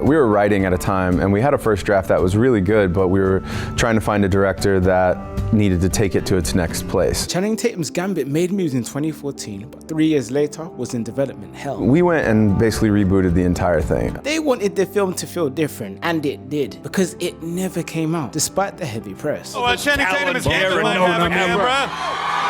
We were writing at a time and we had a first draft that was really good, but we were trying to find a director that needed to take it to its next place. Channing Tatum's Gambit made moves in 2014, but 3 years later was in development hell. We went and basically rebooted the entire thing. They wanted the film to feel different, and it did, because it never came out, despite the heavy press. Oh, Channing Tatum is Gambit might have a camera.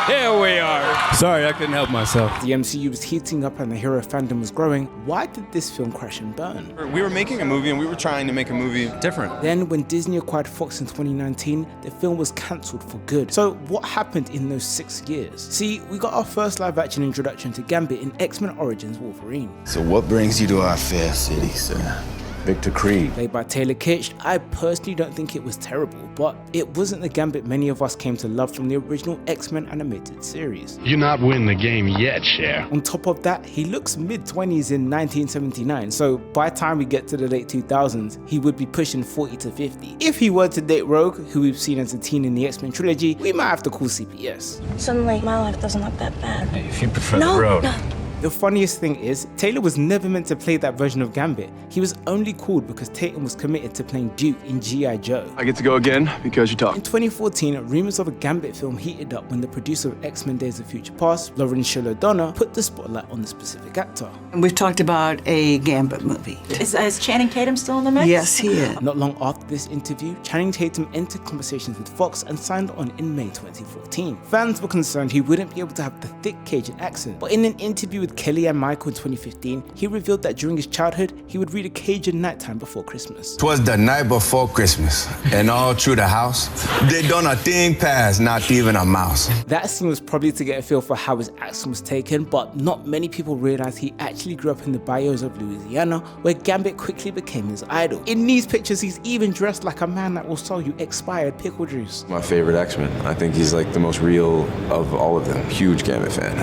Here we are. Sorry, I couldn't help myself. The MCU was heating up and the hero fandom was growing. Why did this film crash and burn? We were making a movie and we were trying to make a movie different. Then when Disney acquired Fox in 2019, the film was cancelled for good. So what happened in those 6 years? See, we got our first live action introduction to Gambit in X-Men Origins Wolverine. So what brings you to our fair city, sir? Victor Creed. Played by Taylor Kitsch, I personally don't think it was terrible, but it wasn't the Gambit many of us came to love from the original X-Men animated series. You're not winning the game yet, Cher. On top of that, he looks mid-20s in 1979, so by the time we get to the late 2000s, he would be pushing 40 to 50. If he were to date Rogue, who we've seen as a teen in the X-Men trilogy, we might have to call CPS. Suddenly, my life doesn't look that bad. Hey, if you prefer the road. No. The funniest thing is, Taylor was never meant to play that version of Gambit. He was only called because Tatum was committed to playing Duke in G.I. Joe. I get to go again because you talk. In 2014, rumors of a Gambit film heated up when the producer of X-Men Days of Future Past, Lauren O'Donnell, put the spotlight on the specific actor. And we've talked about a Gambit movie. Is Channing Tatum still in the mix? Yes, he is. Not long after this interview, Channing Tatum entered conversations with Fox and signed on in May 2014. Fans were concerned he wouldn't be able to have the thick Cajun accent, but in an interview with Kelly and Michael in 2015, he revealed that during his childhood, he would read a Cajun nighttime before Christmas. 'Twas the night before Christmas, and all through the house, they done a thing past, not even a mouse. That scene was probably to get a feel for how his accent was taken, but not many people realized he actually grew up in the bayous of Louisiana, where Gambit quickly became his idol. In these pictures, he's even dressed like a man that will sell you expired pickle juice. My favorite X-Men. I think he's like the most real of all of them. Huge Gambit fan.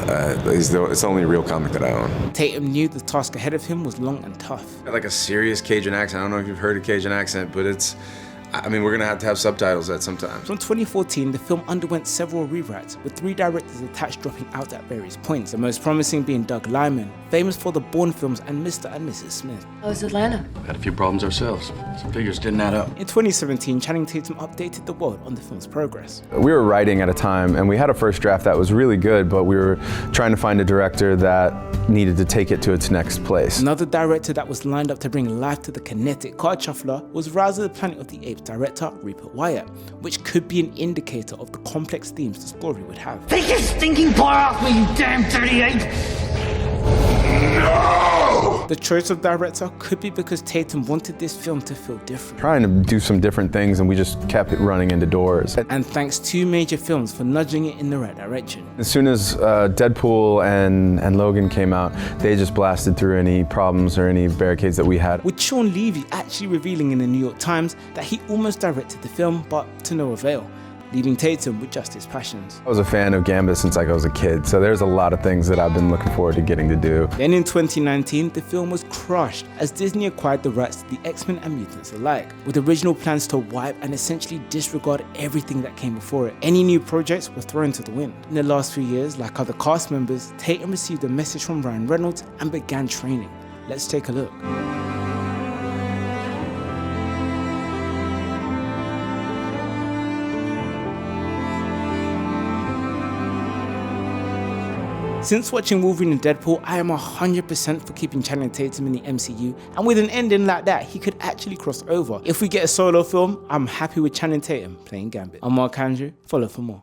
It's the only real comic that I own. Tatum knew the task ahead of him was long and tough. Like a serious Cajun accent. I don't know if you've heard a Cajun accent, but we're gonna have to have subtitles at some time. From 2014, the film underwent several rewrites, with 3 directors attached dropping out at various points, the most promising being Doug Liman, famous for the Bourne films and Mr. and Mrs. Smith. How was Atlanta? Had a few problems ourselves. Some figures didn't add up. In 2017, Channing Tatum updated the world on the film's progress. We were writing at a time and we had a first draft that was really good, but we were trying to find a director that needed to take it to its next place. Another director that was lined up to bring life to the kinetic card shuffler was Rise of the Planet of the Apes director Rupert Wyatt, which could be an indicator of the complex themes the story would have. Take your stinking paw off me, you damn dirty ape! No! The choice of director could be because Tatum wanted this film to feel different. Trying to do some different things and we just kept it running into doors. And thanks to major films for nudging it in the right direction. As soon as Deadpool and Logan came out, they just blasted through any problems or any barricades that we had. With Sean Levy actually revealing in the New York Times that he almost directed the film, but to no avail, leaving Tatum with just his passions. I was a fan of Gambit since I was a kid, so there's a lot of things that I've been looking forward to getting to do. Then in 2019, the film was crushed as Disney acquired the rights to the X-Men and mutants alike, with original plans to wipe and essentially disregard everything that came before it. Any new projects were thrown to the wind. In the last few years, like other cast members, Tatum received a message from Ryan Reynolds and began training. Let's take a look. Since watching Wolverine and Deadpool, I am 100% for keeping Channing Tatum in the MCU, and with an ending like that, he could actually cross over. If we get a solo film, I'm happy with Channing Tatum playing Gambit. I'm Markndrew, follow for more.